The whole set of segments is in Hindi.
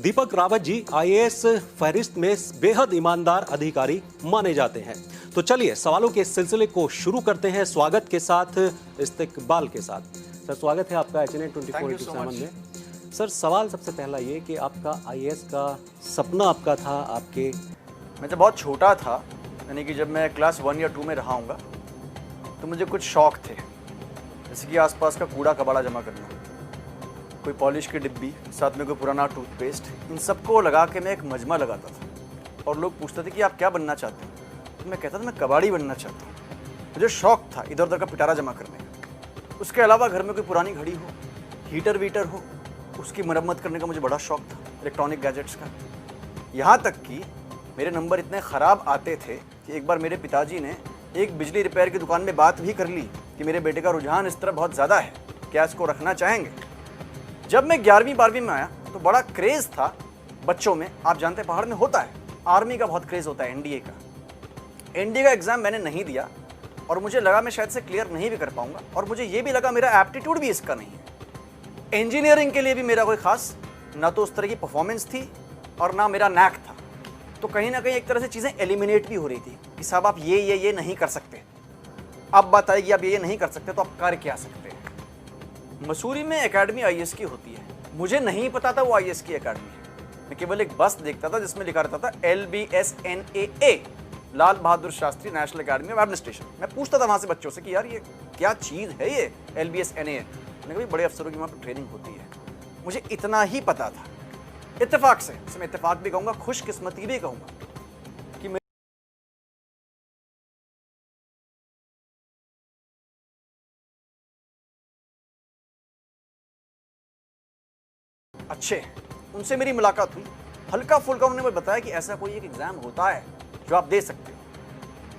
दीपक रावत जी आईएएस फहरिस्त में बेहद ईमानदार अधिकारी माने जाते हैं। तो चलिए सवालों के सिलसिले को शुरू करते हैं स्वागत के साथ, इस्तकबाल के साथ। सर स्वागत है आपका HNA 24/7 में। सर सवाल सबसे पहला ये कि आपका आईएएस का सपना आपका था आपके? मैं जब बहुत छोटा था, यानी कि जब मैं क्लास 1 या 2 में रहा हूँगा, तो मुझे कुछ शौक थे, जैसे कि आसपास का कूड़ा कबाड़ा जमा करना, कोई पॉलिश की डिब्बी, साथ में कोई पुराना टूथपेस्ट, इन सबको लगा के मैं एक मजमा लगाता था। और लोग पूछते थे कि आप क्या बनना चाहते हो, तो मैं कहता था मैं कबाड़ी बनना चाहता हूँ। मुझे शौक था इधर उधर का पिटारा जमा करने का। उसके अलावा घर में कोई पुरानी घड़ी हो, हीटर वीटर हो, उसकी मरम्मत करने का मुझे बड़ा शौक था, इलेक्ट्रॉनिक गैजेट्स का। यहाँ तक कि मेरे नंबर इतने ख़राब आते थे कि एक बार मेरे पिताजी ने एक बिजली रिपेयर की दुकान में बात भी कर ली कि मेरे बेटे का रुझान इस तरह बहुत ज़्यादा है, क्या इसको रखना चाहेंगे। जब मैं 11वीं 12वीं में आया तो बड़ा क्रेज़ था बच्चों में। आप जानते हैं पहाड़ में होता है, आर्मी का बहुत क्रेज़ होता है, एनडीए का एग्ज़ाम मैंने नहीं दिया और मुझे लगा मैं शायद से क्लियर नहीं भी कर पाऊंगा, और मुझे ये भी लगा मेरा एप्टीट्यूड भी इसका नहीं है। इंजीनियरिंग के लिए भी मेरा कोई ख़ास ना तो उस तरह की परफॉर्मेंस थी और ना मेरा नैक था। तो कहीं ना कहीं एक तरह से चीज़ें एलिमिनेट भी हो रही थी कि साहब आप ये नहीं कर सकते। अब बात आएगी आप ये नहीं कर सकते तो आप कर क्या सकते हैं। मसूरी में एकेडमी आईएएस की होती है, मुझे नहीं पता था वो आईएएस की एकेडमी है। मैं केवल एक बस देखता था जिसमें लिखा रहता था LBSNAA, Lal Bahadur Shastri national academy of administration. मैं पूछता था वहाँ से बच्चों से कि यार ये क्या चीज़ है ये LBSNAA। मैंने कहा बड़े अफसरों की वहाँ पर ट्रेनिंग होती है। मुझे इतना ही पता था। इत्तेफाक से, मैं इत्तेफाक भी कहूँगा, खुशकिस्मती भी कहूँगा कि अच्छे उनसे मेरी मुलाकात हुई। हल्का फुल्का उन्होंने मुझे बताया कि ऐसा कोई एक एग्ज़ाम होता है जो आप दे सकते हो।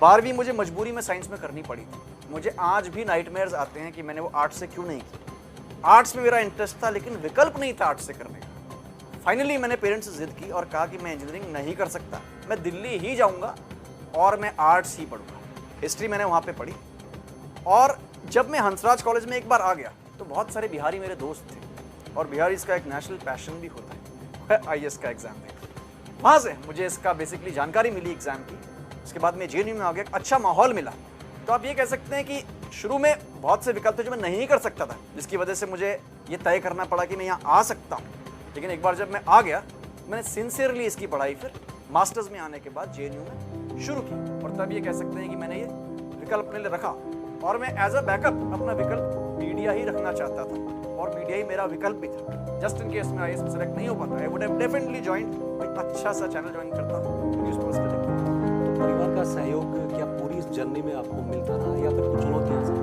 12वीं मुझे मजबूरी में साइंस में करनी पड़ी थी। मुझे आज भी नाइटमेयर्स आते हैं कि मैंने वो आर्ट्स से क्यों नहीं की। आर्ट्स में मेरा इंटरेस्ट था लेकिन विकल्प नहीं था आर्ट्स से करने का। फाइनली मैंने पेरेंट्स से जिद की और कहा कि मैं इंजीनियरिंग नहीं कर सकता, मैं दिल्ली ही जाऊँगा और मैं आर्ट्स ही पढ़ूँगा। हिस्ट्री मैंने वहाँ पर पढ़ी। और जब मैं हंसराज कॉलेज में एक बार आ गया तो बहुत सारे बिहारी मेरे दोस्त थे, और बिहार इसका एक नेशनल पैशन भी होता है आईएएस का एग्जाम देना। वहाँ से मुझे इसका बेसिकली जानकारी मिली एग्जाम की। उसके बाद मैं जेएनयू में आ गया, अच्छा माहौल मिला। तो आप ये कह सकते हैं कि शुरू में बहुत से विकल्प थे जो मैं नहीं कर सकता था, जिसकी वजह से मुझे ये तय करना पड़ा कि मैं यहाँ आ सकता हूँ। लेकिन एक बार जब मैं आ गया मैंने सिंसियरली इसकी पढ़ाई फिर मास्टर्स में आने के बाद जेएनयू में शुरू की। और तब ये कह सकते हैं कि मैंने ये विकल्प अपने लिए रखा, और मैं एज अ बैकअप अपना विकल्प मीडिया ही रखना चाहता था, और मीडिया ही मेरा विकल्प भी था। जस्ट इन केस में आईएएस में सेलेक्ट नहीं हो पाता, I would have definitely joined कोई अच्छा सा चैनल ज्वाइन करता न्यूज़पेपर्स के लिए। तो परिवार का सहयोग क्या पूरी इस जर्नी में आपको मिलता रहा या फिर कुछ चुनौतियां थी?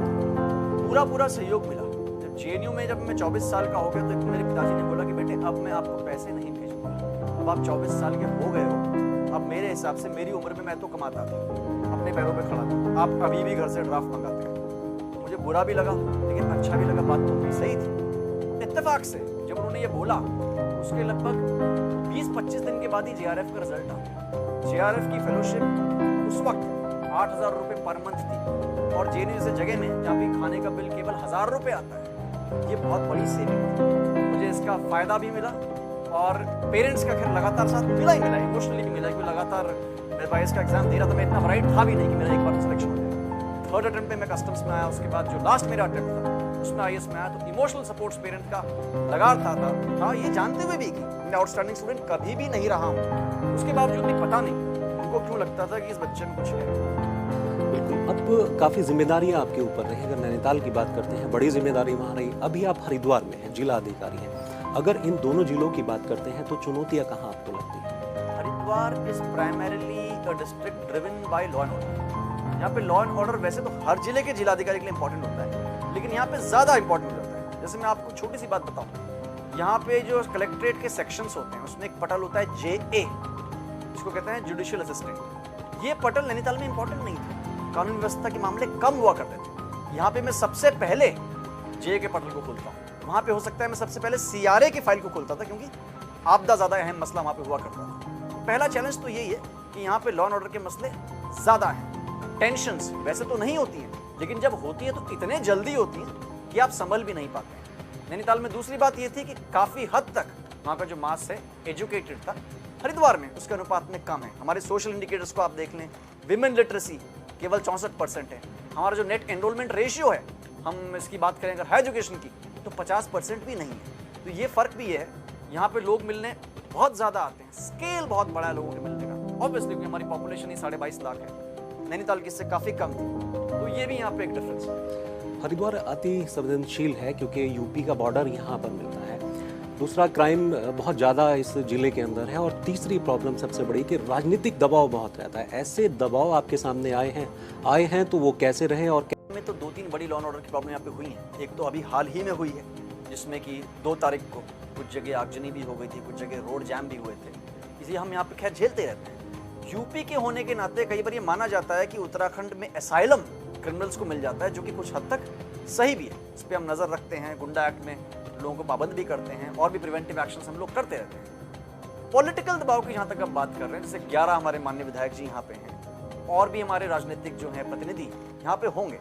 पूरा सहयोग मिला। जब जेएनयू में जब मैं 24 साल का हो गया तो मेरे पिताजी ने बोला कि बेटे अब मैं आपको पैसे नहीं भेजूंगा, अब आप 24 साल के हो गए हो, अब मेरे हिसाब से मेरी उम्र में मैं तो कमाता था, अपने पैरों पे खड़ा था, आप अभी भी घर से ड्राफ्ट मंगाते हैं। तो मुझे बुरा भी लगा लेकिन अच्छा भी लगा, बात तो उनकी सही थी। इत्तेफाक से जब उन्होंने ये बोला उसके लगभग 20-25 दिन के बाद ही जेआरएफ का रिजल्ट आ गया। जेआरएफ की फेलोशिप उस वक्त 8,000 रुपये पर मंथ थी, और जेएनयू जैसे जगह में जहाँ पे खाने का बिल केवल 1,000 रुपये आता है, ये बहुत बड़ी सेविंग थी। मुझे इसका फ़ायदा भी मिला और पेरेंट्स का खैर लगातार साथ मिला ही मिला, इमोशनली भी मिला, क्योंकि लगातार मेरे भाई इसका एग्जाम दे रहा था। मैं इतना ब्राइट था भी नहीं कि मेरा एक बार सिलेक्शन हो जाए। 3rd अटेम्प्ट पे मैं कस्टम्स में आया, उसके बाद जो लास्ट मेरा अटेम्प्ट था उसमें आईएएस में आया। तो इमोशनल सपोर्ट्स पेरेंट का लगातार था, ये जानते हुए भी कि मैं आउटस्टैंडिंग स्टूडेंट कभी भी नहीं रहा हूँ, उसके बावजूद भी पता नहीं उनको क्यों लगता था कि इस बच्चे में कुछ है। बिल्कुल, अब काफ़ी जिम्मेदारियां आपके ऊपर रही। अगर नैनीताल की बात करते हैं, बड़ी जिम्मेदारी वहाँ रही। अभी आप हरिद्वार में हैं, जिला अधिकारी हैं। अगर इन दोनों जिलों की बात करते हैं तो चुनौतियाँ कहाँ आपको लगती हैं? Haridwar is primarily a district driven by law and order. यहाँ पे लॉ एंड ऑर्डर वैसे तो हर जिले के जिलाधिकारी के लिए इंपॉर्टेंट होता है, लेकिन यहाँ पे ज़्यादा इंपॉर्टेंट हो जाता है। जैसे मैं आपको छोटी सी बात बताऊँ, यहाँ पे जो कलेक्ट्रेट के सेक्शंस होते हैं उसमें एक पटल होता है JA, जिसको कहते हैं जुडिशियल असिस्टेंट। ये पटल नैनीताल में इंपॉर्टेंट नहीं थे, कानून व्यवस्था के मामले कम हुआ करते थे। यहाँ पे मैं सबसे पहले JA के पटल को खोलता हूँ। वहाँ पे हो सकता है मैं सबसे पहले CRA की फाइल को खोलता था, क्योंकि आपदा ज़्यादा अहम मसला वहाँ पे हुआ करता था। पहला चैलेंज तो यही है कि यहाँ पे लॉ एंड ऑर्डर के मसले ज़्यादा हैं। टेंशंस वैसे तो नहीं होती हैं, लेकिन जब होती है तो इतने जल्दी होती हैं कि आप संभल भी नहीं पाते हैं। नैनीताल में दूसरी बात ये थी कि काफ़ी हद तक वहाँ का जो मास है एजुकेटेड था, हरिद्वार में उसके अनुपात में कम है। हमारे सोशल इंडिकेटर्स को आप देख लें, विमेन लिटरेसी केवल 64% है। हमारा जो नेट एनरोलमेंट रेशियो है, हम इसकी बात करें अगर हाई एजुकेशन की, तो 50% भी नहीं है। तो ये फर्क भी है। यहाँ पे लोग मिलने बहुत ज्यादा आते हैं, स्केल बहुत बड़ा है लोगों के मिलने का, ऑब्वियसली क्योंकि हमारी पॉपुलेशन ही 22.5 लाख है, नैनीताल की इससे काफी कम थी। तो ये भी यहाँ पे एक डिफरेंस है। हरिद्वार अति संवेदनशील है क्योंकि यूपी का बॉर्डर यहाँ पर मिलता है। दूसरा, क्राइम बहुत ज़्यादा इस जिले के अंदर है। और तीसरी प्रॉब्लम सबसे बड़ी कि राजनीतिक दबाव बहुत रहता है। ऐसे दबाव आपके सामने आए हैं तो वो कैसे रहे? और में तो 2-3 बड़ी लॉ एंड ऑर्डर की प्रॉब्लम यहाँ पे हुई है। एक तो अभी हाल ही में हुई है, जिसमें कि 2 तारीख को कुछ जगह आगजनी भी हो गई थी, कुछ जगह रोड जैम भी हुए थे। इसलिए हम यहाँ पे खैर झेलते रहते हैं। यूपी के होने के नाते कई बार ये माना जाता है कि उत्तराखंड में एसाइलम क्रिमिनल्स को मिल जाता है, जो कि कुछ हद तक सही भी है। इस पर हम नज़र रखते हैं, गुंडा एक्ट में लोगों को पाबंद भी करते हैं और भी प्रिवेंटिव एक्शंस हम लोग करते रहते हैं। पॉलिटिकल दबाव की जहाँ तक हम बात कर रहे हैं, जैसे 11 हमारे माननीय विधायक जी यहाँ पे हैं और भी हमारे राजनीतिक जो हैं प्रतिनिधि यहाँ पे होंगे।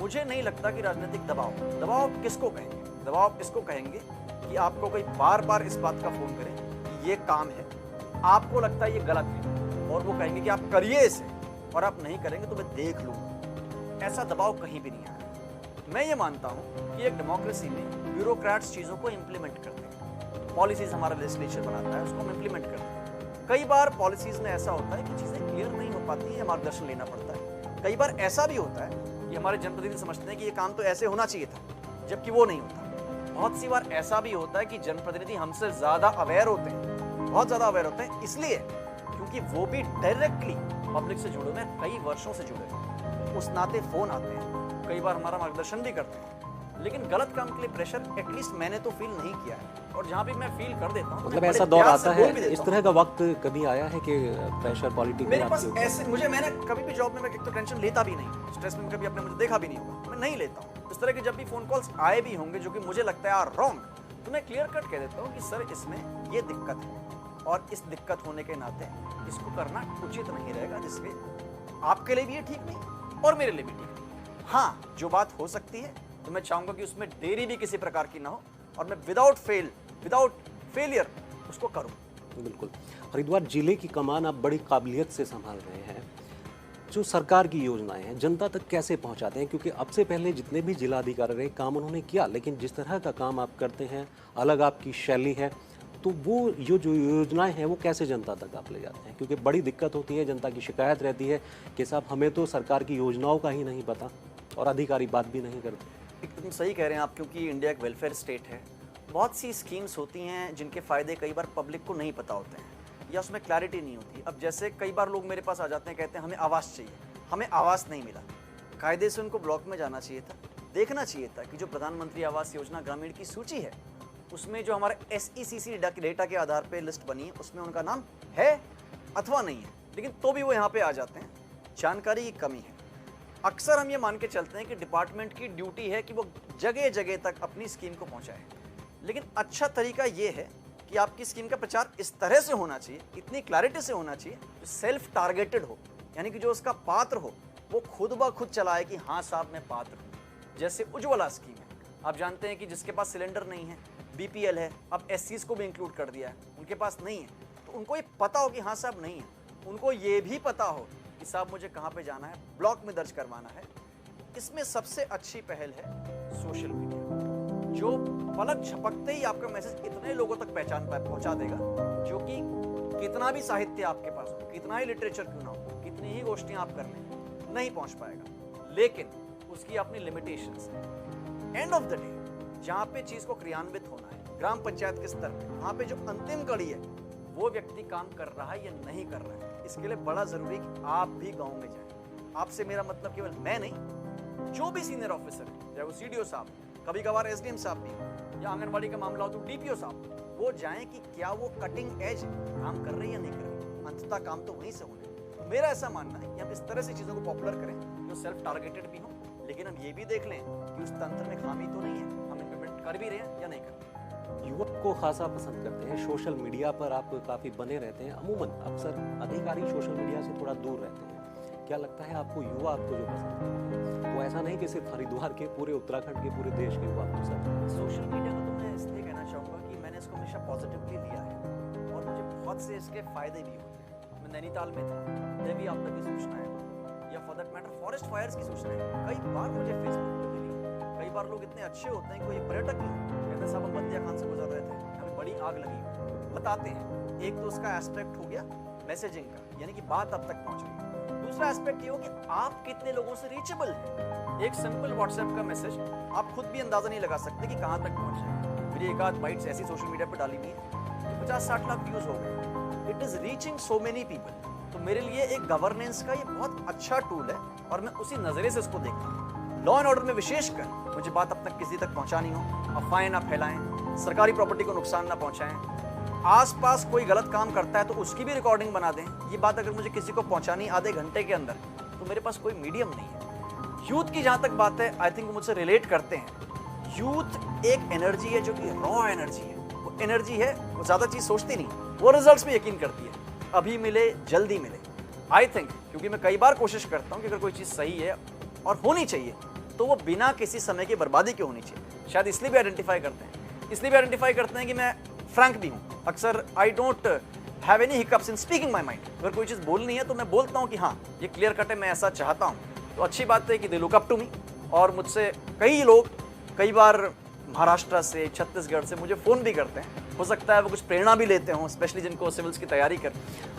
मुझे नहीं लगता कि राजनीतिक दबाव किसको कहेंगे? दबाव इसको कहेंगे कि आपको कोई बार बार इस बात का फोन करे कि ये काम है, आपको लगता है ये गलत है, और वो कहेंगे कि आप करिए इसे, और आप नहीं करेंगे तो मैं देख लूंगा। ऐसा दबाव कहीं भी नहीं आया। मैं ये मानता हूँ कि एक डेमोक्रेसी में ब्यूरोक्रेट्स चीज़ों को इम्प्लीमेंट करते हैं। पॉलिसीज हमारा लेजिस्लेचर बनाता है, उसको हम इम्प्लीमेंट करते हैं। कई बार पॉलिसीज में ऐसा होता है कि चीज़ें क्लियर नहीं हो पाती है, मार्गदर्शन लेना पड़ता है। कई बार ऐसा भी होता है कि हमारे जनप्रतिनिधि समझते हैं कि ये काम तो ऐसे होना चाहिए था, जबकि वो नहीं होता। बहुत सी बार ऐसा भी होता है कि जनप्रतिनिधि हमसे ज़्यादा अवेयर होते हैं, बहुत ज़्यादा अवेयर होते हैं, इसलिए क्योंकि वो भी डायरेक्टली पब्लिक से जुड़े हुए हैं, कई वर्षों से जुड़े हुए हैं, उस नाते फ़ोन आते हैं, कई बार हमारा मार्गदर्शन भी करते हैं। लेकिन गलत काम के लिए प्रेशर एटलीस्ट मैंने तो फील नहीं किया है, और जहाँ भी मैं फील कर देता हूँ, मतलब ऐसा दौर आता है, इस तरह का वक्त कभी आया है कि प्रेशर पॉलिटिकल मेरे पास ऐसे मैंने कभी भी जॉब में मैं एक तो टेंशन लेता भी नहीं, स्ट्रेस में कभी आपने मुझे देखा भी नहीं होगा, मैं नहीं लेता हूँ। इस तरह के जब भी फोन कॉल्स आए भी होंगे जो कि मुझे लगता है आर रॉन्ग, तो मैं क्लियर कट कह देता हूँ कि सर इसमें ये दिक्कत है, और इस दिक्कत होने के नाते इसको करना उचित नहीं रहेगा, जिससे आपके लिए भी ये ठीक नहीं और मेरे लिए भी ठीक नहीं। हाँ, जो बात हो सकती है तो मैं चाहूंगा कि उसमें देरी भी किसी प्रकार की ना हो, और मैं विदाउट फेलियर उसको करूं। बिल्कुल। हरिद्वार जिले की कमान आप बड़ी काबिलियत से संभाल रहे हैं। जो सरकार की योजनाएं हैं जनता तक कैसे पहुंचाते हैं? क्योंकि अब से पहले जितने भी जिला अधिकारी रहे, काम उन्होंने किया, लेकिन जिस तरह का काम आप करते हैं, अलग आपकी शैली है, तो वो जो योजनाएं हैं वो कैसे जनता तक आप ले जाते हैं? क्योंकि बड़ी दिक्कत होती है, जनता की शिकायत रहती है कि साहब हमें तो सरकार की योजनाओं का ही नहीं पता, और अधिकारी बात भी नहीं करते। एकदम सही कह रहे हैं आप, क्योंकि इंडिया एक वेलफेयर स्टेट है। बहुत सी स्कीम्स होती हैं जिनके फ़ायदे कई बार पब्लिक को नहीं पता होते हैं, या उसमें क्लैरिटी नहीं होती। अब जैसे कई बार लोग मेरे पास आ जाते हैं, कहते हैं हमें आवास चाहिए, हमें आवास नहीं मिला। कायदे से उनको ब्लॉक में जाना चाहिए था, देखना चाहिए था कि जो प्रधानमंत्री आवास योजना ग्रामीण की सूची है, उसमें जो हमारा SECC डेटा के आधार पर लिस्ट बनी है, उसमें उनका नाम है अथवा नहीं है, लेकिन तो भी वो यहाँ पर आ जाते हैं। जानकारी की कमी है। अक्सर हम ये मान के चलते हैं कि डिपार्टमेंट की ड्यूटी है कि वो जगह जगह तक अपनी स्कीम को पहुंचाए, लेकिन अच्छा तरीका ये है कि आपकी स्कीम का प्रचार इस तरह से होना चाहिए, इतनी क्लैरिटी से होना चाहिए, जो सेल्फ टारगेटेड हो, यानी कि जो उसका पात्र हो वो खुद ब खुद चलाए कि हाँ साहब मैं पात्र हूँ। जैसे उज्ज्वला स्कीम है, आप जानते हैं कि जिसके पास सिलेंडर नहीं है, BPL है, अब SCs को भी इंक्लूड कर दिया है, उनके पास नहीं है, तो उनको ये पता हो कि हाँ साहब नहीं है, उनको ये भी पता हो कि साहब मुझे कहाँ पे जाना है, ब्लॉक में दर्ज करवाना है। इसमें सबसे अच्छी पहल है सोशल मीडिया, जो पलक झपकते ही आपका मैसेज इतने लोगों तक पहुंचा देगा, जो कि कितना भी साहित्य आपके पास हो, कितना ही लिटरेचर क्यों ना हो, कितनी ही गोष्ठियां आप कर लें, नहीं पहुंच पाएगा। लेकिन उसकी अपनी लिमिटेशंस है। एंड ऑफ द डे जहाँ पे चीज को क्रियान्वित होना है, ग्राम पंचायत के स्तर पे, वहाँ पे जो अंतिम कड़ी है, वो व्यक्ति काम कर रहा है या नहीं कर रहा है, इसके लिए बड़ा जरूरी कि आप भी गांव में जाएं। आपसे मेरा मतलब केवल मैं नहीं, जो भी सीनियर ऑफिसर है, चाहे वो CDO साहब, कभी कभार SDM साहब भी हो, या आंगनबाड़ी का मामला हो तो DPO साहब, वो जाएं कि क्या वो कटिंग एज काम कर रहे हैं या नहीं कर रहे। अंततः काम तो वहीं से होने। मेरा ऐसा मानना है कि हम इस तरह से चीज़ों को पॉपुलर करें जो सेल्फ टारगेटेड भी हो, लेकिन हम ये भी देख लें कि उस तंत्र में खामी तो नहीं है, हम इम्प्लीमेंट कर भी रहे हैं या नहीं कर रहे। युवक को खासा पसंद करते हैं, सोशल मीडिया पर आप काफ़ी बने रहते हैं। अमूमन अक्सर अधिकारी सोशल मीडिया से थोड़ा दूर रहते हैं, क्या लगता है आपको युवा आपको जो पसंद है वो ऐसा नहीं कि सिर्फ हरिद्वार के, पूरे उत्तराखंड के, पूरे देश के युवा पसंद है? सोशल मीडिया को तो मैं इसलिए कहना चाहूँगा कि मैंने इसको हमेशा पॉजिटिवली लिया है और मुझे बहुत से इसके फायदे भी होते हैं। मैं नैनीताल में था, देवी आपदा की सूचनाएं या for that matter forest fires की सूचनाएं कई बार मुझे फेसबुक पर मिली। कई बार लोग इतने अच्छे होते हैं, कोई पर्यटक ही कहते हैं साहब हम बंदिया खान से गुजर रहे थे, हमें बड़ी आग लगी, बताते हैं। एक तो उसका एस्पेक्ट हो गया मैसेजिंग का, यानी कि बात अब तक पहुंच गई। दूसरा एस्पेक्ट ये हो कि आप कितने लोगों से रीचेबल हैं। एक सिंपल व्हाट्सएप का मैसेज आप खुद भी अंदाजा नहीं लगा सकते कि कहां तक पहुंच जाएगा। मेरी एक आध बाइट्स ऐसी सोशल मीडिया पर डाली हुई है कि 50-60 लाख व्यूज हो गए। It is reaching so many people. तो मेरे लिए एक गवर्नेंस का ये बहुत अच्छा टूल है और मैं उसी नजरिए से इसको देखता हूँ। लॉ एंड ऑर्डर में विशेषकर मुझे बात अब तक किसी तक पहुंचानी हो, अफवाहें ना फैलाएं, सरकारी प्रॉपर्टी को नुकसान ना पहुंचाएं, आसपास कोई गलत काम करता है तो उसकी भी रिकॉर्डिंग बना दें। ये बात अगर मुझे किसी को पहुंचानी आधे घंटे के अंदर, तो मेरे पास कोई मीडियम नहीं है। यूथ की जहां तक बात है, आई थिंक वो मुझसे रिलेट करते हैं। यूथ एक एनर्जी है जो कि रॉ एनर्जी है। वो एनर्जी है, वो ज्यादा चीज सोचती नहीं, वो रिजल्ट्स में यकीन करती है। अभी मिले जल्दी मिले। आई थिंक क्योंकि मैं कई बार कोशिश करता हूं कि अगर कोई चीज सही है और होनी चाहिए तो वो बिना किसी समय की बर्बादी की होनी चाहिए। शायद इसलिए भी आइडेंटिफाई करते हैं कि मैं फ्रैंक भी हूं। अक्सर I don't have any hiccups in speaking my mind. अगर कोई चीज बोलनी है तो मैं बोलता हूं कि हाँ ये क्लियर कट है, मैं ऐसा चाहता हूं। तो अच्छी बात है कि they look up to me. और मुझसे कई लोग कई बार महाराष्ट्र से, छत्तीसगढ़ से मुझे फ़ोन भी करते हैं। हो सकता है वो कुछ प्रेरणा भी लेते हों, स्पेशली जिनको सिविल्स की तैयारी कर।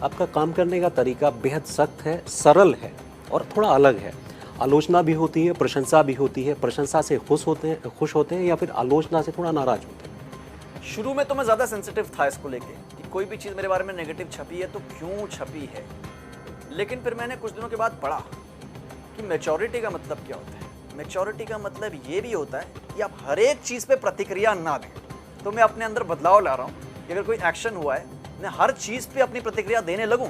आपका काम करने का तरीका बेहद सख्त है, सरल है और थोड़ा अलग है। आलोचना भी होती है, प्रशंसा भी होती है। प्रशंसा से खुश होते हैं या फिर आलोचना से थोड़ा नाराज होते हैं? शुरू में तो मैं ज़्यादा सेंसिटिव था इसको लेके कि कोई भी चीज़ मेरे बारे में नेगेटिव छपी है तो क्यों छपी है। लेकिन फिर मैंने कुछ दिनों के बाद पढ़ा कि मैच्योरिटी का मतलब क्या होता है। मैच्योरिटी का मतलब ये भी होता है कि आप हर एक चीज़ पे प्रतिक्रिया ना दें। तो मैं अपने अंदर बदलाव ला रहा हूँ कि अगर कोई एक्शन हुआ है, मैं हर चीज़ पे अपनी प्रतिक्रिया देने लगूँ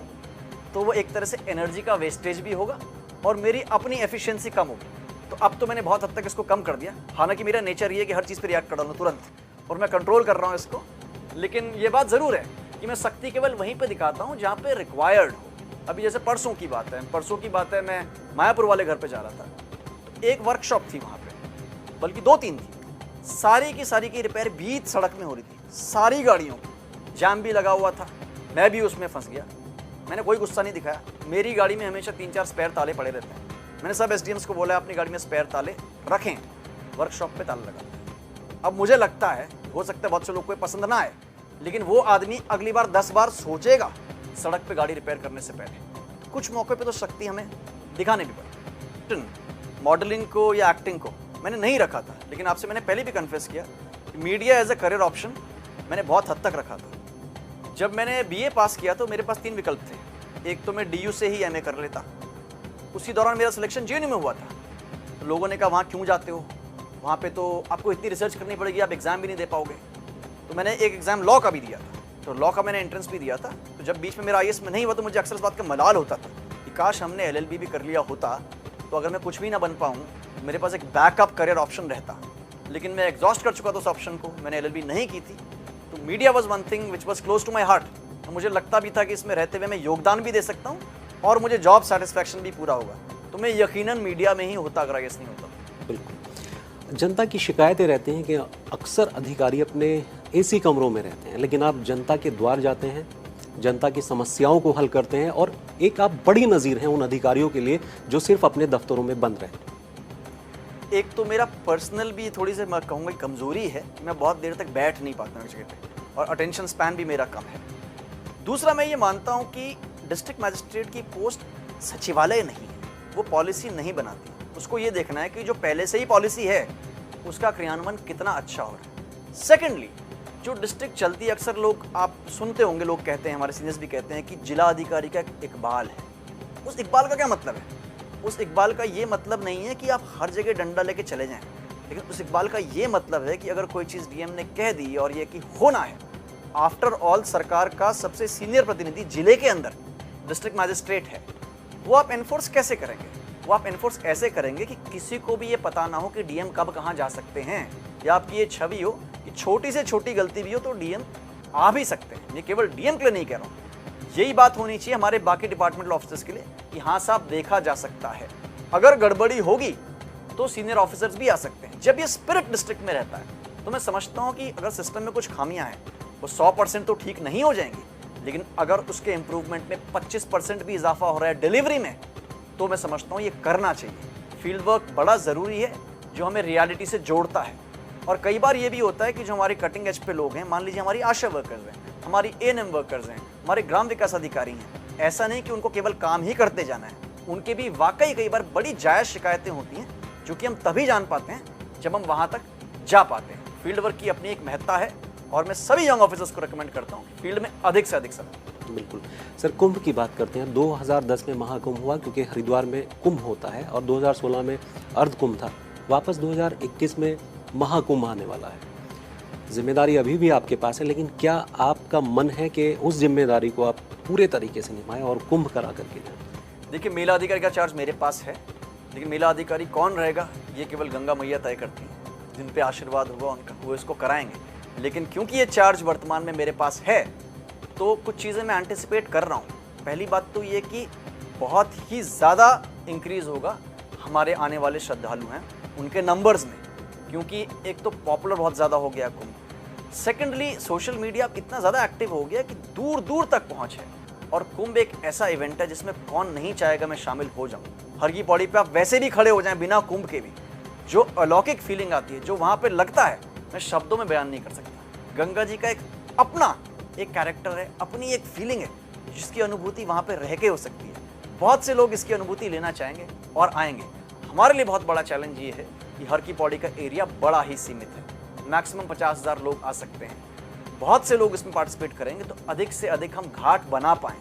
तो वो एक तरह से एनर्जी का वेस्टेज भी होगा और मेरी अपनी एफिशिएंसी कम होगी। तो अब तो मैंने बहुत हद तक इसको कम कर दिया। हालांकि मेरा नेचर ये है कि हर चीज़ पे रिएक्ट कर डालूँ तुरंत, और मैं कंट्रोल कर रहा हूँ इसको। लेकिन ये बात ज़रूर है कि मैं सख्ती केवल वहीं पे दिखाता हूँ जहाँ पे रिक्वायर्ड हो। अभी जैसे परसों की बात है, मैं मायापुर वाले घर पे जा रहा था। तो एक वर्कशॉप थी वहाँ पे, बल्कि 2-3 थी। सारी की रिपेयर बीच सड़क में हो रही थी, सारी गाड़ियों की। जाम भी लगा हुआ था, मैं भी उसमें फंस गया। मैंने कोई गुस्सा नहीं दिखाया। मेरी गाड़ी में हमेशा 3-4 स्पेयर ताले पड़े रहते हैं। मैंने सब एसडीएम्स को बोला अपनी गाड़ी में स्पेयर ताले रखें, वर्कशॉप पे ताला लगा। अब मुझे लगता है, हो सकता है बहुत से लोग को पसंद ना आए, लेकिन वो आदमी अगली बार 10 बार सोचेगा सड़क पे गाड़ी रिपेयर करने से पहले। कुछ मौके पे तो शक्ति हमें दिखाने भी पड़े। मॉडलिंग को या एक्टिंग को मैंने नहीं रखा था, लेकिन आपसे मैंने पहले भी कन्फेस किया कि media as a career option मैंने बहुत हद तक रखा था। जब मैंने बीए पास किया तो मेरे पास 3 विकल्प थे। एक तो मैं डीयू से ही एमए कर लेता, उसी दौरान मेरा सिलेक्शन जेएनयू में हुआ था। तो लोगों ने कहा वहाँ क्यों जाते हो, वहाँ पे तो आपको इतनी रिसर्च करनी पड़ेगी, आप एग्जाम भी नहीं दे पाओगे। तो मैंने एक एग्जाम लॉ का भी दिया था, तो लॉ का मैंने एंट्रेंस भी दिया था। तो जब बीच में मेरा आईएएस में नहीं हुआ तो मुझे अक्सर इस बात का मलाल होता था कि काश हमने एलएलबी भी कर लिया होता, तो अगर मैं कुछ भी ना बन पाऊँ मेरे पास एक बैकअप करियर ऑप्शन रहता। लेकिन मैं एग्जॉस्ट कर चुका था उस ऑप्शन को, मैंने एलएलबी नहीं की थी। तो media was one thing which was close to my heart. तो मुझे लगता भी था कि इसमें रहते हुए मैं योगदान भी दे सकता हूँ और मुझे जॉब सेटिस्फैक्शन भी पूरा होगा। तो मैं यकीनन मीडिया में ही होता अगर आईएएस नहीं होता। बिल्कुल। जनता की शिकायतें रहती हैं कि अक्सर अधिकारी अपने एसी कमरों में रहते हैं, लेकिन आप जनता के द्वार जाते हैं, जनता की समस्याओं को हल करते हैं और एक आप बड़ी नज़ीर हैं उन अधिकारियों के लिए जो सिर्फ अपने दफ्तरों में बंद रहते हैं। एक तो मेरा पर्सनल भी थोड़ी सी मैं कहूँगा कमज़ोरी है, मैं बहुत देर तक बैठ नहीं पाता हूँ जगह पे, और अटेंशन स्पैन भी मेरा कम है। दूसरा, मैं ये मानता हूँ कि डिस्ट्रिक्ट मजिस्ट्रेट की पोस्ट सचिवालय नहीं है, वो पॉलिसी नहीं बनाती। उसको ये देखना है कि जो पहले से ही पॉलिसी है उसका क्रियान्वयन कितना अच्छा हो रहा है। सेकेंडली, जो डिस्ट्रिक्ट चलती है, अक्सर लोग आप सुनते होंगे, लोग कहते हैं, हमारे सीनियर्स भी कहते हैं कि जिला अधिकारी का एक इकबाल है। उस इकबाल का क्या मतलब है? उस इकबाल का ये मतलब नहीं है कि आप हर जगह डंडा लेके चले जाएं, लेकिन उस इकबाल का ये मतलब है कि अगर कोई चीज़ डीएम ने कह दी और ये कि होना है, आफ्टर ऑल सरकार का सबसे सीनियर प्रतिनिधि जिले के अंदर डिस्ट्रिक्ट मजिस्ट्रेट है, वो आप एनफोर्स कैसे करेंगे? वो आप एनफोर्स ऐसे करेंगे कि किसी को भी ये पता ना हो कि डीएम कब कहाँ जा सकते हैं, या आपकी ये छवि हो कि छोटी से छोटी गलती भी हो तो डीएम आ भी सकते हैं। ये केवल डीएम के लिए नहीं कह रहा हूँ, यही बात होनी चाहिए हमारे बाकी डिपार्टमेंटल ऑफिसर्स के लिए कि हाँ साहब देखा जा सकता है, अगर गड़बड़ी होगी तो सीनियर ऑफिसर्स भी आ सकते हैं। जब ये स्पिरिट डिस्ट्रिक्ट में रहता है तो मैं समझता हूँ कि अगर सिस्टम में कुछ खामियां हैं वो 100% तो ठीक नहीं हो जाएंगी, लेकिन अगर उसके इम्प्रूवमेंट में 25% भी इजाफा हो रहा है डिलीवरी में, तो मैं समझता हूँ ये करना चाहिए। फील्ड वर्क बड़ा ज़रूरी है जो हमें रियलिटी से जोड़ता है। और कई बार ये भी होता है कि जो हमारे कटिंग एज पे लोग हैं, मान लीजिए हमारी आशा वर्कर्स हैं, हमारी एएनएम वर्कर्स हैं, हमारे ग्राम विकास अधिकारी हैं, ऐसा नहीं कि उनको केवल काम ही करते जाना है, उनके भी वाकई कई बार बड़ी जायज़ शिकायतें होती हैं जो कि हम तभी जान पाते हैं जब हम वहाँ तक जा पाते हैं। फील्ड वर्क की अपनी एक महत्ता है और मैं सभी यंग ऑफिसर्स को रिकमेंड करता हूँ फील्ड में अधिक से अधिक समय। बिल्कुल सर, कुंभ की बात करते हैं। 2010 में महाकुंभ हुआ क्योंकि हरिद्वार में कुंभ होता है, और 2016 में अर्ध कुंभ था। वापस 2021 में महाकुंभ आने वाला है। जिम्मेदारी अभी भी आपके पास है, लेकिन क्या आपका मन है कि उस जिम्मेदारी को आप पूरे तरीके से निभाएं और कुंभ करा करके जाएं? देखिए, मेला अधिकारी का चार्ज मेरे पास है, लेकिन मेला अधिकारी कौन रहेगा ये केवल गंगा मैया तय करती हैं। जिन पे आशीर्वाद होगा उनका वो इसको कराएंगे। लेकिन क्योंकि ये चार्ज वर्तमान में मेरे पास है तो कुछ चीज़ें मैं एंटिसिपेट कर रहा हूँ। पहली बात तो ये कि बहुत ही ज़्यादा इंक्रीज़ होगा हमारे आने वाले श्रद्धालु हैं उनके नंबर्स में, क्योंकि एक तो पॉपुलर बहुत ज़्यादा हो गया कुंभ। सेकेंडली, सोशल मीडिया इतना ज़्यादा एक्टिव हो गया कि दूर दूर तक पहुँच है। और कुंभ एक ऐसा इवेंट है जिसमें कौन नहीं चाहेगा मैं शामिल हो जाऊँ। हर की पौड़ी पे आप वैसे भी खड़े हो जाएं बिना कुंभ के भी, जो अलौकिक फीलिंग आती है, जो वहाँ पे लगता है, मैं शब्दों में बयान नहीं कर सकता। गंगा जी का एक अपना एक कैरेक्टर है, अपनी एक फीलिंग है जिसकी अनुभूति वहाँ पे रह के हो सकती है। बहुत से लोग इसकी अनुभूति लेना चाहेंगे और आएंगे। हमारे लिए बहुत बड़ा चैलेंज ये है कि हर की पौड़ी का एरिया बड़ा ही सीमित है, मैक्सिमम 50,000 लोग आ सकते हैं। बहुत से लोग इसमें पार्टिसिपेट करेंगे तो अधिक से अधिक हम घाट बना पाएँ।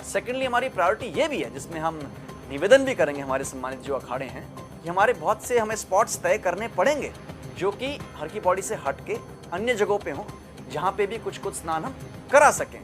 सेकेंडली, हमारी प्रायोरिटी ये भी है जिसमें हम निवेदन भी करेंगे हमारे सम्मानित जो अखाड़े हैं कि हमारे बहुत से हमें स्पॉट्स तय करने पड़ेंगे जो कि हर की पौड़ी से हट के अन्य जगहों पे हों, जहाँ पे भी कुछ स्नान हम करा सकें।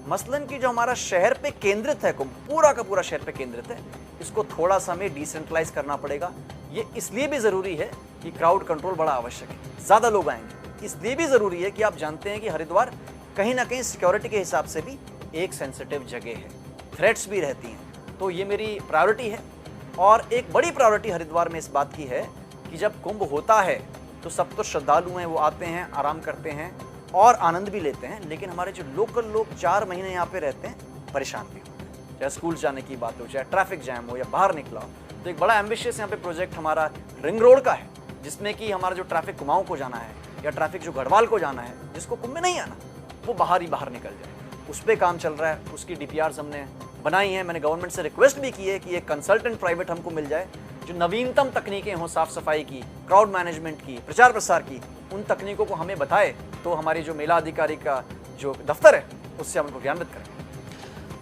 मसलन कि जो हमारा शहर पे केंद्रित है कुंभ, पूरा का पूरा शहर पे केंद्रित है, इसको थोड़ा सा हमें डिसेंट्रलाइज करना पड़ेगा। ये इसलिए भी ज़रूरी है कि क्राउड कंट्रोल बड़ा आवश्यक है, ज़्यादा लोग आएंगे। इसलिए भी ज़रूरी है कि आप जानते हैं कि हरिद्वार कहीं ना कहीं सिक्योरिटी के हिसाब से भी एक सेंसिटिव जगह है, थ्रेट्स भी रहती हैं। तो ये मेरी प्रायोरिटी है। और एक बड़ी प्रायोरिटी हरिद्वार में इस बात की है कि जब कुंभ होता है तो सब तो श्रद्धालु हैं, वो आते हैं, आराम करते हैं और आनंद भी लेते हैं, लेकिन हमारे जो लोकल लोग 4 महीने यहाँ पे रहते हैं परेशान भी होते हैं। चाहे स्कूल जाने की बात हो, चाहे ट्रैफिक जैम हो या बाहर निकला हो। तो एक बड़ा एम्बिशियस यहाँ पे प्रोजेक्ट हमारा रिंग रोड का है, जिसमें कि हमारा जो ट्रैफिक कुमाऊं को जाना है या ट्रैफिक जो गढ़वाल को जाना है, जिसको कुंभ में नहीं आना, वो बाहर ही बाहर निकल जाए। उस पर काम चल रहा है, उसकी DPRs हमने बनाई हैं। मैंने गवर्नमेंट से रिक्वेस्ट भी की है कि एक कंसल्टेंट प्राइवेट हमको मिल जाए जो नवीनतम तकनीकें हों, साफ सफाई की, क्राउड मैनेजमेंट की, प्रचार प्रसार की, उन तकनीकों को हमें बताए तो हमारी जो मेला अधिकारी का जो दफ्तर है उससे हम उनको ज्ञानवित करें।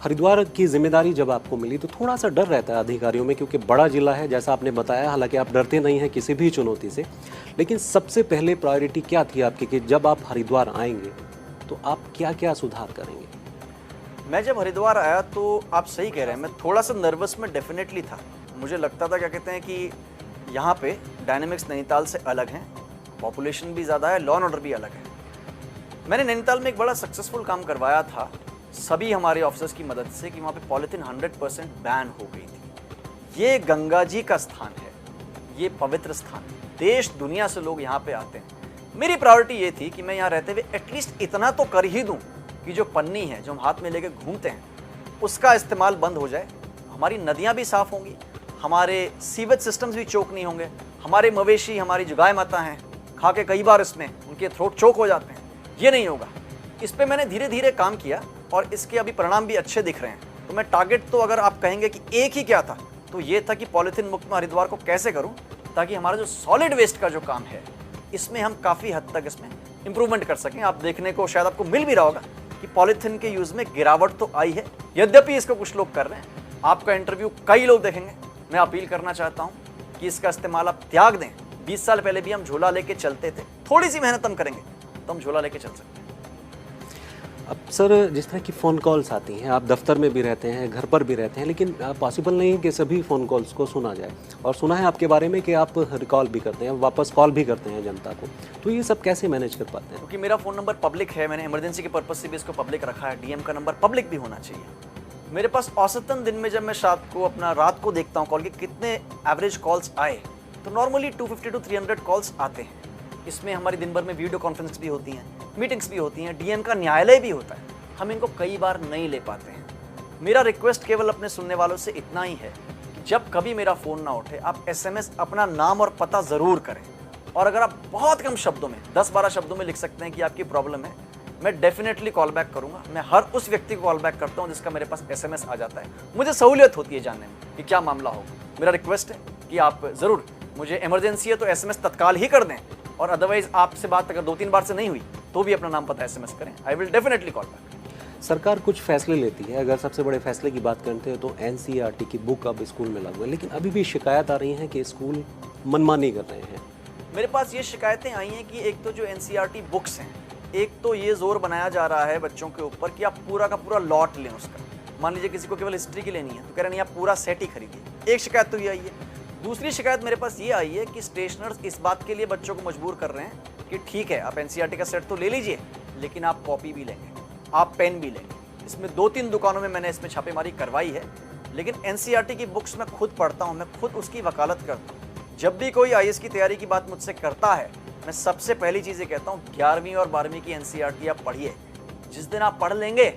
हरिद्वार की जिम्मेदारी जब आपको मिली तो थोड़ा सा डर रहता है अधिकारियों में, क्योंकि बड़ा जिला है जैसा आपने बताया। हालांकि आप डरते नहीं हैं किसी भी चुनौती से, लेकिन सबसे पहले प्रायोरिटी क्या थी आपकी कि जब आप हरिद्वार आएंगे तो आप क्या क्या सुधार करेंगे? मैं जब हरिद्वार आया तो आप सही कह रहे हैं, मैं थोड़ा सा नर्वस में डेफिनेटली था। मुझे लगता था, क्या कहते हैं कि यहाँ पे डायनेमिक्स नैनीताल से अलग हैं, पॉपुलेशन भी ज़्यादा है, लॉ एंड ऑर्डर भी अलग है। मैंने नैनीताल में एक बड़ा सक्सेसफुल काम करवाया था सभी हमारे ऑफिसर्स की मदद से कि वहाँ पे पॉलीथीन 100% बैन हो गई थी। ये गंगा जी का स्थान है, ये पवित्र स्थान है, देश दुनिया से लोग यहाँ पे आते हैं। मेरी प्रायोरिटी ये थी कि मैं यहाँ रहते हुए एटलीस्ट इतना तो कर ही दूँ कि जो पन्नी है जो हम हाथ में लेके घूमते हैं उसका इस्तेमाल बंद हो जाए। हमारी नदियाँ भी साफ़ होंगी, हमारे सीवेज सिस्टम्स भी चोक नहीं होंगे, हमारे मवेशी, हमारी जो गाय माता हैं, खा के कई बार इसमें उनके थ्रोट चोक हो जाते हैं, ये नहीं होगा। इस पे मैंने धीरे धीरे काम किया और इसके अभी परिणाम भी अच्छे दिख रहे हैं। तो मैं टारगेट तो अगर आप कहेंगे कि एक ही क्या था तो ये था कि पॉलीथीन मुक्त में हरिद्वार को कैसे करूं ताकि हमारा जो सॉलिड वेस्ट का जो काम है इसमें हम काफ़ी हद तक इसमें इंप्रूवमेंट कर सकें। आप देखने को शायद आपको मिल भी रहा होगा कि पॉलीथीन के यूज़ में गिरावट तो आई है, यद्यपि इसको कुछ लोग कर रहे हैं। आपका इंटरव्यू कई लोग देखेंगे। मैं अपील करना चाहता हूँ कि इसका इस्तेमाल आप त्याग दें। 20 साल पहले भी हम झोला लेके चलते थे, थोड़ी सी मेहनत हम करेंगे तो हम झोला लेके चल सकते हैं। अब सर, जिस तरह की फ़ोन कॉल्स आती हैं, आप दफ्तर में भी रहते हैं, घर पर भी रहते हैं, लेकिन पॉसिबल नहीं है कि सभी फ़ोन कॉल्स को सुना जाए। और सुना है आपके बारे में कि आप रिकॉल भी करते हैं, वापस कॉल भी करते हैं जनता को, तो ये सब कैसे मैनेज कर पाते हैं? क्योंकि मेरा फ़ोन नंबर पब्लिक है, मैंने इमरजेंसी के पर्पज़ से भी इसको पब्लिक रखा है। DM का नंबर पब्लिक भी होना चाहिए। मेरे पास औसतन दिन में जब मैं रात को देखता हूँ कॉल के कितने एवरेज कॉल्स आए, तो नॉर्मली 250 to 300 कॉल्स आते हैं। इसमें हमारी दिन भर में वीडियो कॉन्फ्रेंस भी होती हैं, मीटिंग्स भी होती हैं, डीएम का न्यायालय भी होता है। हम इनको कई बार नहीं ले पाते हैं। मेरा रिक्वेस्ट केवल अपने सुनने वालों से इतना ही है कि जब कभी मेरा फ़ोन ना उठे, आप SMS अपना नाम और पता ज़रूर करें। और अगर आप बहुत कम शब्दों में 10-12 शब्दों में लिख सकते हैं कि आपकी प्रॉब्लम है, मैं डेफिनेटली कॉल बैक करूंगा। मैं हर उस व्यक्ति को कॉल बैक करता हूं जिसका मेरे पास SMS आ जाता है। मुझे सहूलियत होती है जानने में कि क्या मामला होगा। मेरा रिक्वेस्ट है कि आप ज़रूर, मुझे इमरजेंसी है तो SMS तत्काल ही कर दें, और अदरवाइज आपसे बात अगर 2-3 बार से नहीं हुई तो भी अपना नाम पता SMS करें। I will definitely call back. सरकार कुछ फैसले लेती है। अगर सबसे बड़े फैसले की बात करते हैं तो NCERT की बुक अब स्कूल में लागू है, लेकिन अभी भी शिकायत आ रही है कि स्कूल मनमानी कर रहे हैं। मेरे पास ये शिकायतें आई हैं कि एक तो जो NCERT बुक्स हैं, एक तो ये जोर बनाया जा रहा है बच्चों के ऊपर कि आप पूरा का पूरा लॉट लें उसका। मान लीजिए किसी को केवल हिस्ट्री की लेनी है तो कह रहे नहीं, आप पूरा सेट ही खरीदिए। एक शिकायत तो ये आई है। दूसरी शिकायत मेरे पास ये आई है कि स्टेशनर्स इस बात के लिए बच्चों को मजबूर कर रहे हैं कि ठीक है, आप NCERT का सेट तो ले लीजिए, लेकिन आप कॉपी भी लेंगे, आप पेन भी लेंगे। इसमें 2-3 दुकानों में मैंने इसमें छापेमारी करवाई है, लेकिन NCERT की बुक्स मैं खुद पढ़ता हूँ, मैं खुद उसकी वकालत करता हूँ। जब भी कोई IAS की तैयारी की बात मुझसे करता है, मैं सबसे पहली चीज़ ये कहता हूँ, 11वीं और 12वीं की NCERT आप पढ़िए। जिस दिन आप पढ़ लेंगे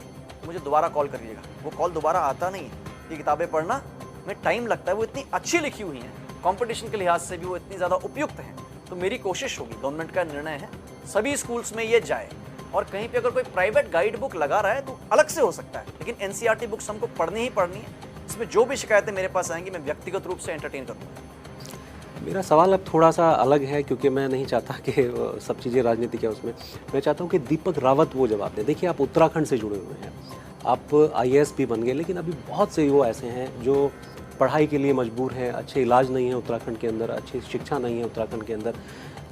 मुझे दोबारा कॉल करिएगा। वो कॉल दोबारा आता नहीं है। ये किताबें पढ़ना में टाइम लगता है, वो इतनी अच्छी लिखी हुई हैं, कंपटीशन के लिहाज से भी वो इतनी ज़्यादा उपयुक्त हैं। तो मेरी कोशिश होगी, गवर्नमेंट का निर्णय है, सभी स्कूल्स में ये जाए। और कहीं पे अगर कोई प्राइवेट गाइड बुक लगा रहा है तो अलग से हो सकता है, लेकिन NCERT बुक्स हमको पढ़नी ही पढ़नी है। इसमें जो भी शिकायतें मेरे पास आएंगी मैं व्यक्तिगत रूप से एंटरटेन करूँगा। मेरा सवाल अब थोड़ा सा अलग है, क्योंकि मैं नहीं चाहता कि सब चीज़ें राजनीतिक है उसमें। मैं चाहता हूँ कि दीपक रावत वो जवाब दें। देखिए, आप उत्तराखंड से जुड़े हुए हैं, आप IAS भी बन गए, लेकिन अभी बहुत से युवा ऐसे हैं जो पढ़ाई के लिए मजबूर हैं। अच्छे इलाज नहीं है उत्तराखंड के अंदर, अच्छी शिक्षा नहीं है उत्तराखंड के अंदर।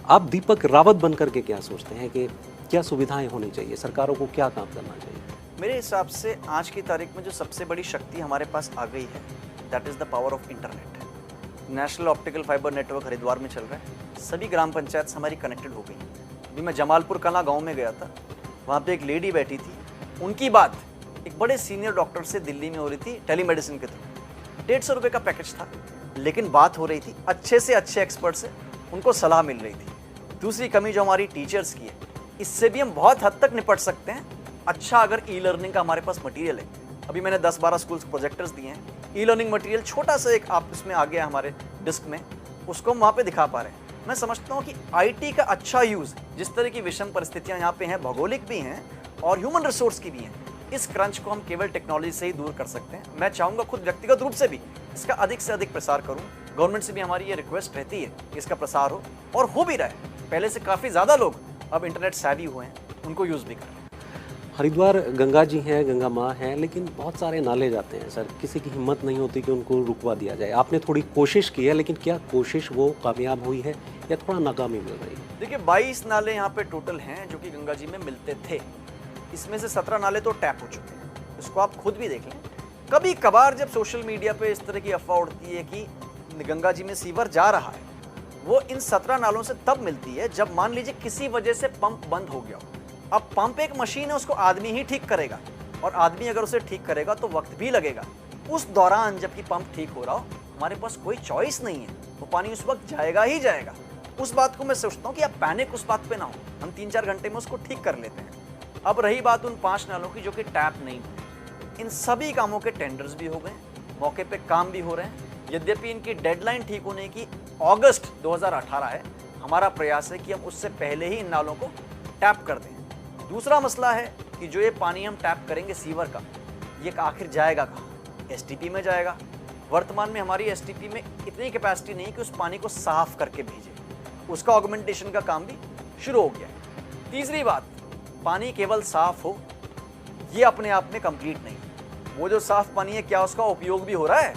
आप दीपक रावत बन करके क्या सोचते हैं कि क्या सुविधाएं होनी चाहिए, सरकारों को क्या काम करना चाहिए? मेरे हिसाब से आज की तारीख में जो सबसे बड़ी शक्ति हमारे पास आ गई है, that is the power of internet. National optical fibre network Haridwar में चल रहा है। सभी ग्राम पंचायत हमारी कनेक्टेड हो गई। अभी मैं जमालपुर कला गांव में गया था, वहाँ पे एक लेडी बैठी थी, उनकी बात एक बड़े सीनियर डॉक्टर से दिल्ली में हो रही थी टेलीमेडिसिन के थ्रू। 150 रुपये का पैकेज था, लेकिन बात हो रही थी अच्छे से अच्छे एक्सपर्ट से, उनको सलाह मिल रही थी। दूसरी कमी जो हमारी टीचर्स की है, इससे भी हम बहुत हद तक निपट सकते हैं। अच्छा, अगर ई-लर्निंग का हमारे पास मटेरियल है, अभी मैंने 10-12 स्कूल्स को प्रोजेक्टर्स दिए हैं। ई-लर्निंग मटेरियल छोटा सा एक आप इसमें आ गया हमारे डिस्क में, उसको हम वहाँ पे दिखा पा रहे हैं। मैं समझता हूँ कि IT का अच्छा यूज़, जिस तरह की विषम परिस्थितियाँ यहाँ पे हैं, भौगोलिक भी हैं और ह्यूमन रिसोर्स की भी हैं, इस क्रंच को हम केवल टेक्नोलॉजी से ही दूर कर सकते हैं। मैं चाहूँगा खुद व्यक्तिगत रूप से भी इसका अधिक से अधिक प्रसार करूँ। गवर्नमेंट से भी हमारी ये रिक्वेस्ट रहती है कि इसका प्रसार हो, और हो भी रहा है। पहले से काफ़ी ज़्यादा लोग अब इंटरनेट savvy हुए हैं, उनको यूज़ भी कर रहे हैं। हरिद्वार गंगा जी हैं, गंगा माँ हैं, लेकिन बहुत सारे नाले जाते हैं सर, किसी की हिम्मत नहीं होती कि उनको रुकवा दिया जाए। आपने थोड़ी कोशिश की है, लेकिन क्या कोशिश वो कामयाब हुई है या थोड़ा नाकामी मिल रही है? देखिए, 22 नाले यहाँ पे टोटल हैं जो कि गंगा जी में मिलते थे। इसमें से 17 नाले तो टैप हो चुके हैं, इसको आप खुद भी देख लें। कभी कभार जब सोशल मीडिया पे इस तरह की अफवाह उड़ती है कि गंगा जी में सीवर जा रहा है, वो इन 17 नालों से तब मिलती है जब मान लीजिए किसी वजह से पंप बंद हो गया हो। अब पंप एक मशीन है, उसको आदमी ही ठीक करेगा, और आदमी अगर उसे ठीक करेगा तो वक्त भी लगेगा। उस दौरान जबकि पंप ठीक हो रहा हो, हमारे पास कोई चॉइस नहीं है, वो पानी उस वक्त जाएगा ही जाएगा। उस बात को मैं सोचता हूँ कि आप पैनिक उस बात पे ना हो, हम 3-4 घंटे में उसको ठीक कर लेते हैं। अब रही बात उन 5 नालों की जो कि टैप नहीं हुए, इन सभी कामों के टेंडर्स भी हो गए, मौके पे काम भी हो रहे हैं। यद्यपि इनकी डेडलाइन ठीक होने की अगस्त 2018 है, हमारा प्रयास है कि हम उससे पहले ही इन नालों को टैप कर दें। दूसरा मसला है कि जो ये पानी हम टैप करेंगे सीवर का, ये आखिर जाएगा कहाँ? STP में जाएगा। वर्तमान में हमारी STP में इतनी कैपेसिटी नहीं कि उस पानी को साफ करके भेजे, उसका ऑगमेंटेशन का काम भी शुरू हो गया है। तीसरी बात, पानी केवल साफ हो ये अपने आप में कंप्लीट नहीं। वो जो साफ पानी है, क्या उसका उपयोग भी हो रहा है?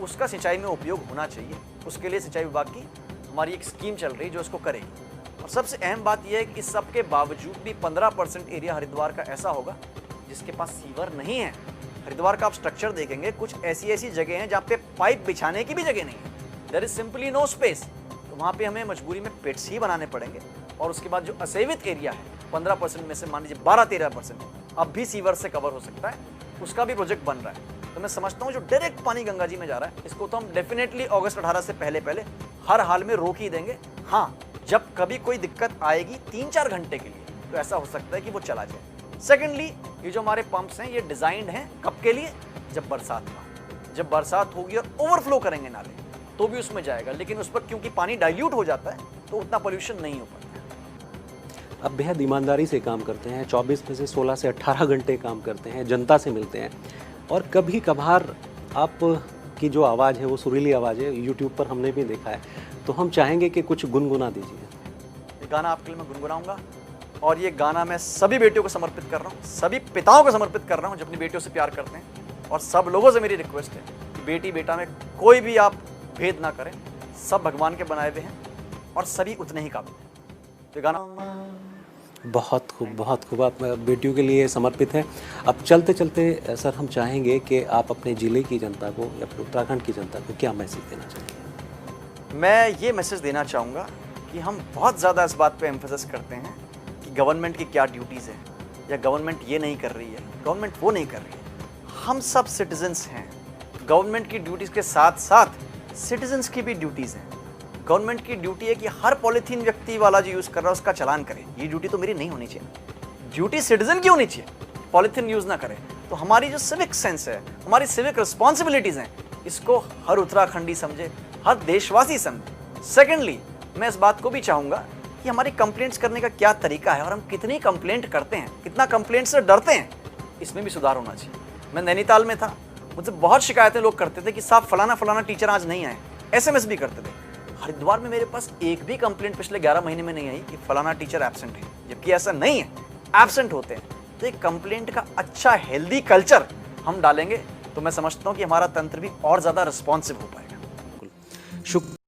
उसका सिंचाई में उपयोग होना चाहिए। उसके लिए सिंचाई विभाग की हमारी एक स्कीम चल रही है जो इसको करेगी। और सबसे अहम बात यह है कि इस सब के बावजूद भी 15% एरिया हरिद्वार का ऐसा होगा जिसके पास सीवर नहीं है। हरिद्वार का आप स्ट्रक्चर देखेंगे, कुछ ऐसी जगह हैं जहाँ पे पाइप बिछाने की भी जगह नहीं है। There is simply no space. तो वहाँ पे हमें मजबूरी में पिट्स ही बनाने पड़ेंगे। और उसके बाद जो असेवित एरिया है, 15% में से मान लीजिए 12-13% अब भी सीवर से कवर हो सकता है। उसका भी प्रोजेक्ट बन रहा है। तो मैं समझता हूँ जो डायरेक्ट पानी गंगा जी में जा रहा है, इसको तो हम डेफिनेटली अगस्त 18 से पहले पहले हर हाल में रोक ही देंगे। हाँ, जब कभी कोई दिक्कत आएगी 3-4 घंटे के लिए, तो ऐसा हो सकता है कि वो चला जाए। सेकेंडली, ये जो हमारे पंप्स हैं ये डिजाइंड हैं कब के लिए? जब बरसात ना, जब बरसात होगी और ओवरफ्लो करेंगे नाले तो भी उसमें जाएगा, लेकिन उस पर क्योंकि पानी डाइल्यूट हो जाता है तो उतना पोल्यूशन नहीं हो पाता। आप बेहद ईमानदारी से काम करते हैं, 24 में से 16 से 18 घंटे काम करते हैं, जनता से मिलते हैं, और कभी कभार आप की जो आवाज़ है वो सुरीली आवाज़ है, यूट्यूब पर हमने भी देखा है, तो हम चाहेंगे कि कुछ गुनगुना दीजिए। ये गाना आपके लिए मैं गुनगुनाऊंगा, और ये गाना मैं सभी बेटियों को समर्पित कर रहा हूँ, सभी पिताओं को समर्पित कर रहा हूँ जो अपनी बेटियों से प्यार करते हैं। और सब लोगों से मेरी रिक्वेस्ट है कि बेटी बेटा में कोई भी आप भेद ना करें, सब भगवान के बनाए हुए हैं और सभी उतने ही काबिल हैं। तो गाना बहुत खूब आप बेटियों के लिए समर्पित है। अब चलते चलते सर हम चाहेंगे कि आप अपने ज़िले की जनता को या फिर उत्तराखंड की जनता को क्या मैसेज देना चाहेंगे? मैं ये मैसेज देना चाहूँगा कि हम बहुत ज़्यादा इस बात पे एम्फेसिस करते हैं कि गवर्नमेंट की क्या ड्यूटीज़ है, या गवर्नमेंट ये नहीं कर रही है, गवर्नमेंट वो नहीं कर रही है। हम सब सिटीजन्स हैं। गवर्नमेंट की ड्यूटीज़ के साथ साथ सिटीजन्स की भी ड्यूटीज़ हैं। गवर्नमेंट की ड्यूटी है कि हर पॉलीथीन व्यक्ति वाला जो यूज़ कर रहा है उसका चालान करे। ये ड्यूटी तो मेरी नहीं होनी चाहिए, ड्यूटी सिटीजन की होनी चाहिए, पॉलीथीन यूज़ ना करे। तो हमारी जो सिविक सेंस है, हमारी सिविक रिस्पॉन्सिबिलिटीज़ हैं, इसको हर उत्तराखंडी समझे, हर देशवासी समझे। सेकेंडली, मैं इस बात को भी चाहूँगा कि हमारी कंप्लेंट्स करने का क्या तरीका है और हम कितनी कंप्लेंट करते हैं, कितना कंप्लेंट से डरते हैं, इसमें भी सुधार होना चाहिए। मैं नैनीताल में था, मुझसे बहुत शिकायतें लोग करते थे कि साहब फलाना टीचर आज नहीं आए, SMS भी करते थे। हरिद्वार में मेरे पास एक भी कंप्लेंट पिछले 11 महीने में नहीं आई कि फलाना टीचर एब्सेंट है, जबकि ऐसा नहीं है, एब्सेंट होते हैं। तो एक कंप्लेंट का अच्छा हेल्दी कल्चर हम डालेंगे तो मैं समझता हूँ कि हमारा तंत्र भी और ज़्यादा रिस्पॉन्सिव हो पाएगा। शुक्र